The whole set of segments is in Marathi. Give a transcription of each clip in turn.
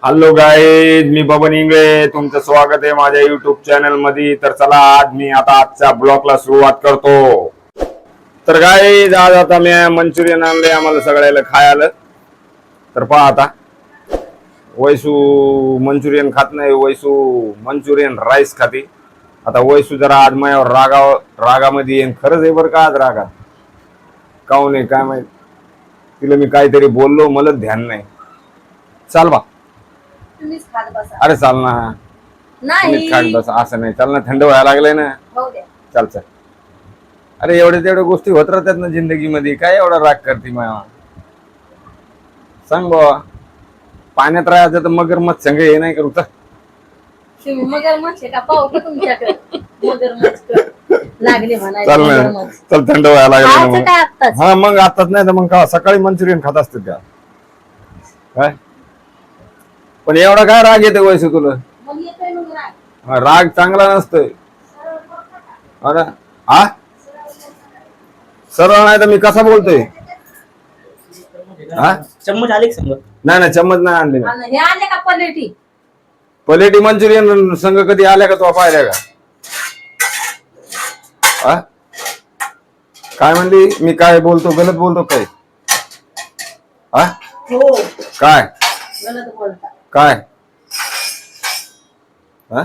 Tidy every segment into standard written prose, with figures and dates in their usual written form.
हॅलो गाईज, मी बबन इंगळे. तुमचं स्वागत आहे माझ्या युट्यूब चॅनल मध्ये. तर चला, आज मी आजच्या ब्लॉगला सुरुवात करतो. तर गाईज, आज आता मी मंचुरियन आणले आम्हाला सगळ्याला खायला. तर पहा आता, वैसू मंचुरियन खात नाही, वैसू मंचुरियन राईस खाते. आता वैसू जरा आज माझ्यावर रागामध्ये येईन. खरंच आहे बरं का, आज रागात काहून आहे काय माहित. तिला मी काहीतरी बोललो, मला ध्यान नाही. चाल बा, अरे चाल ना, तुम्हीच खात बस. असं नाही, चाल ना, थंड व्हायला लागलंय ना. चाल चाल. अरे एवढ्या तेवढ्या गोष्टी होत राहतात ना जिंदगीमध्ये. काय एवढा राग करते मला सांग बाबा. पाण्यात राहायचं तर मगरमच्छ संग हे नाही करू. चल ना, चल, थंड व्हायला लागलं. हा मग आताच नाही तर मग का सकाळी मंचुरियन खात असते त्या काय. पण एवढा काय राग येते वैसे तुला? राग चांगला नसतोय. अरे हा, सरळ नाही तर मी कसा बोलतोय? हा, चम्मच आले का संग? नाही नाही, चम्मच नाही आणले. हे आणले का पलेटी? पलेटी मंचुरियन संघ कधी आल्या का? तो पाहिल्या का? हा, काय म्हणली? मी काय बोलतो? गलत बोलतो काय? हा, हो, काय गलत बोलता. काय? हा,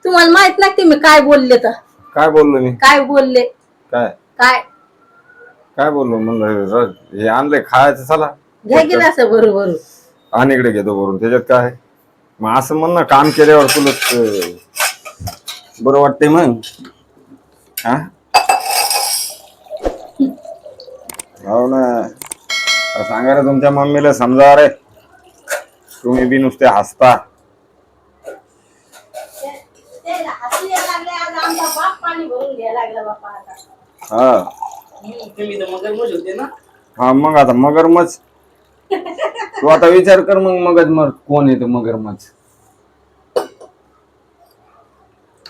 तुम्हाला माहित नाही मी काय बोलले तर? काय बोललो मी? काय बोलले? काय काय काय बोललो? म्हणलं हे आणलंय खायचं, चला घ्या गेलं असं बरोबर. आणि इकडे घेतो भरून. त्याच्यात काय मग? असं म्हण ना, काम केल्यावर तुला बरं वाटतंय मग. हा, हो ना. सांगा रे तुमच्या मम्मीला, समजा रे. तुम्ही बी नुसते हसता. हा तुम्ही तर मगरमच्छ होते ना. हा, मग आता मगरमच्छ. तू आता विचार कर मग, मगरमच्छ कोण आहे? तो मगरमच्छ.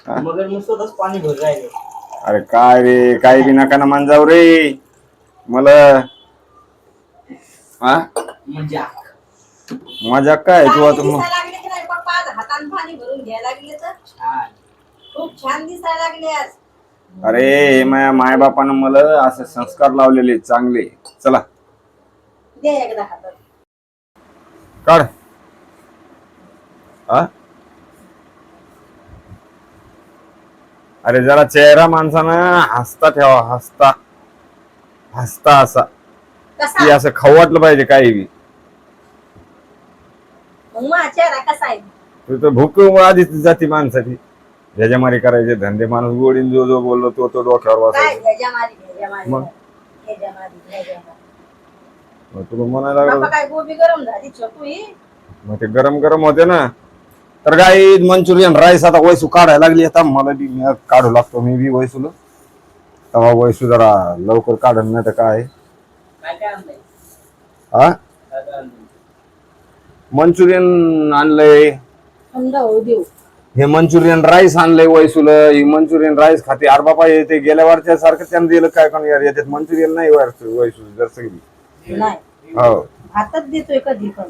मगरमच्छ पाणी भर राहिले. अरे काय रे, काही बी नका ना मांजाव रे मला. हा, मजा काय? तू आता मग पाणी भरून घ्यायला लागले तर खूप छान दिसायला लागले आज. अरे माझ्या मायबापानं मला असे संस्कार लावलेले चांगले. चला दे एकदा हातात. काढ. हा, अरे जरा चेहरा माणसानं हसता ठेवा. हसता हसता असा कसा की असं खाऊ वाटलं पाहिजे काही बी. मग माझा चेहरा कसा आहे? तू भूक आधीच जाती माणसाची. ह्याच्यामारी करायचे धंदे. माणूस गोडीन जो जो बोललो तो तो डोक्यावर काय बसायचं. ह्याच्यामारी मग ह्याच्यामारी. मग तुला म्हणायला लागलं, काय गोबी गरम झाली छोटू ही. मग ते गरम गरम होते ना. तर काय मंचुरियन राईस आता वैसू काढायला लागली. आता मला बी काढू लागतो मी बी वैसूला. तेव्हा वैसू जरा लवकर काढल, नाही तर काय. हा, मंचुरियन आणलंय. हे मंचुरियन राईस आणलंय वैसूला. ही मंचुरियन राईस खाते. अरे बाबा, ते गेल्या वारच्या सारखं त्यानं दिलं काय कोण यार? याच्यात मंचुरियन नाही वैसू जर सगळी. हो, हातात देतोय कधी पण.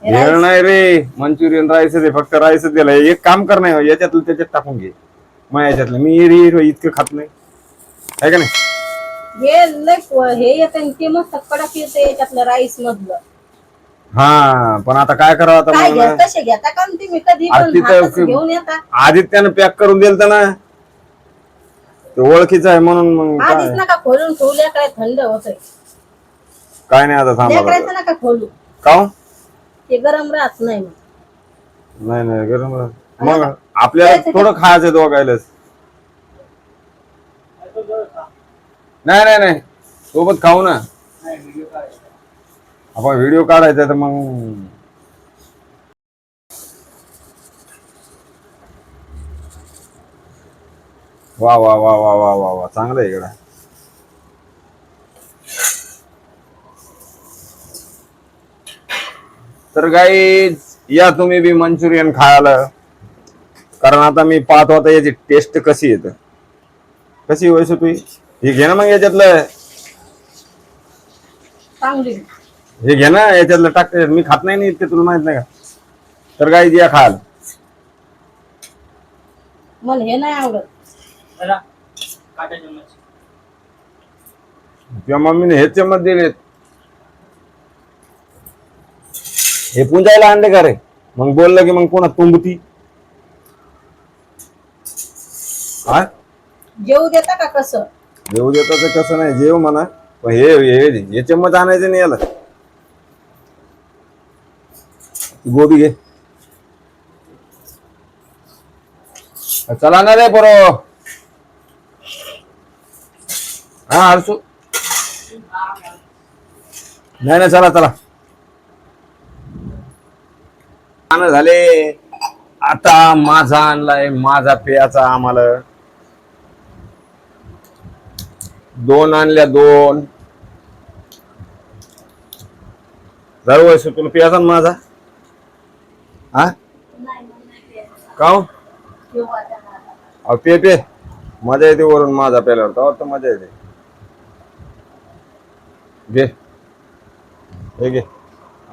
भेळ नाही रे, मंचुरियन राईस आहे. फक्त राईस दिलाय. एक काम कर नाही, याच्यातलं त्याच्यात टाकून घे. मग याच्यातलं मी इतकं खात नाही, आहे का नाही? हे येतं ते मस्त कडक येतं याच्यातलं राईस मधलं. हा, पण आता काय करावं? आता काय मला कसे घेता का तुम्ही? कधी पण हाताचं घेऊन येता. आदित्यानं पॅक करून दिलं ना, ते ओळखीचं आहे म्हणून. मग आधीच नका खोलून ठेवल्या, काय थंड होतंय. काय नाही, आता थांबा. लेकरायचं नका खोलू, का ते गरम राहत नाही. नाही नाही, गरम मग आपल्याला थोडं खायचं दोघायलाच. नाही नाही नाही, सोबत खाऊ ना आपण. व्हिडिओ काढायचा तर मग वा वा वा वा वा वा वा, चांगलं आहे इकडं. तर गाईज, या तुम्ही बी मंचुरियन खायला. कारण आता मी पाहतो आता याची टेस्ट कशी येते. कशी व्हायची तू? हे घे ना मग याच्यातलं. चांगली हे घे ना, याच्यातलं टाकते मी खात नाही ना इतके, तुला माहित नाही का? तर काय द्या खाल. मला हे नाही आवडत. जरा काटा चम्मच. किंवा मम्मीने हेच चम्मच दिलेत. हे पुंजायला आणले का रे? मग बोललं की मग कोणा तुंबती. हा जेवू देता का कसं? जेव देतो तर कसं नाही, जेव म्हणा. पण हे चम्मच आणायचे नाही याला. गोबी घे. चला ना रे बरो. हा हरसू. नाही नाही, चला चला. झाले. आता माझा आणलाय, माझा पेयाचा आम्हाला 2 आणल्या 2. दरवर्षी तुला पेयाचा ना माझा. हा का हो? अहो पे मजा येते वरून माझा प्यायल्यावर, तेव्हा तर मजा येते. घे हे घे,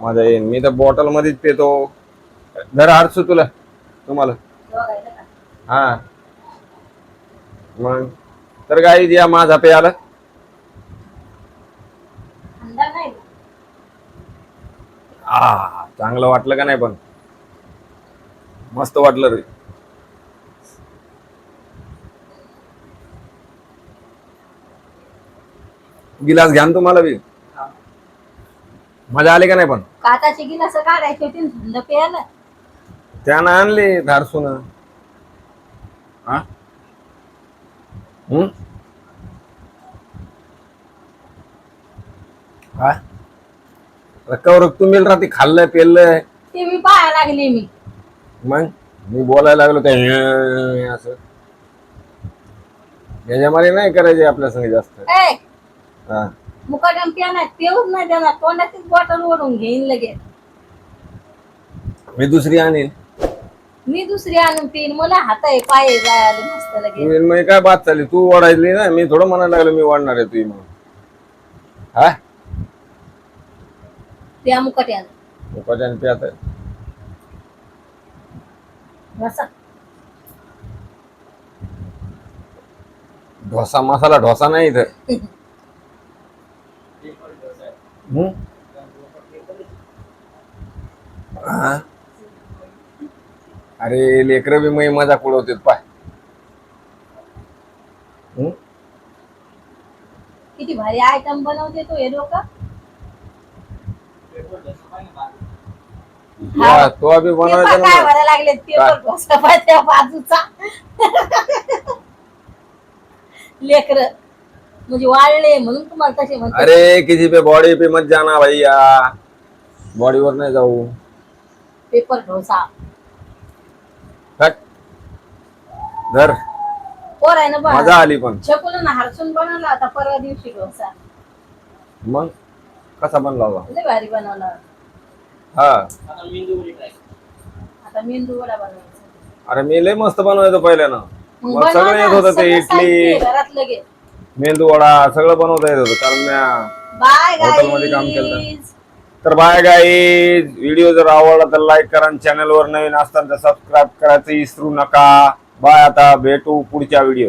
मजा येईल. मी तर बॉटल मध्येच पितो. जरा हरसू तुला तुम्हाला. हा मग तर गाई द्या माझा प्यायला. चांगलं वाटलं का नाही? पण मस्त वाटलं रे. गिलास घ्या ना तुम्हाला बी. मजा आली का नाही? पण काचाची गिलास काढायची होती थंड प्यायला. त्यानं आणले धारसून. हा काय रक्कावर तुम्ही राहते, खाल्लंय पेललंय. ते मी पाहायला लागली मी. मग मी बोलायला लागलो काय असं. याच्यामध्ये नाही करायचे आपल्या संग जास्त. हा मुकाटम प्यानात पेऊच नाही देणार, तोंडाचीच बॉटल ओढून घेईन लगेच. मी दुसरी आणीन. मी दुसरी आणून पिईन, मला हात आहे पाय जायला मस्त लगेच. मी काय बात चालली, तू ओढायली ना, मी थोडं म्हणायला लागलो मी वाढणार आहे तुझी म्हणून. हा त्या मुकाट्यानं मुकाट्याने प्यात आहे. बसा. ढोसा मसाला ढोसा नाही इथं. हा? अरे लेकर बी मै मजा उडवतात पाय. किती भारी आयटम बनवते तो हे लोक. तो अभि बनवायचा काय ना. भरायला लागले पेपर ढोसा पाहिजे बाजूचा. लेकर म्हणजे वाळले म्हणून तुम्हाला तसे म्हणतात. अरे किसी पे बॉडी पे मत जाना भैया, बॉडीवर नाही जाऊ. पेपर ढोसा धर. पोर आहे ना बा. मजा आली. पण छकुलं ना हरसून बनवला होता परवा दिवशी ढोसा. मग कसा बनला होता? लय भारी बनवला. हा आता मेंदू वडा बनवायचा. अरे मी लय मस्त बनवायचो पहिल्यानं. मग सगळं येत होतं ते. इडली, घरात लगे मेंदू वडा सगळं बनवता येत होतं, कारण मी बाय हॉटेलमध्ये काम केलं. गाईज. तर बाय गाईज, व्हिडिओ जर आवडला तर लाईक करा, चॅनल वर नवीन असताना तर सबस्क्राईब करायचं विसरू नका. बाय, आता भेटू पुढच्या व्हिडिओ.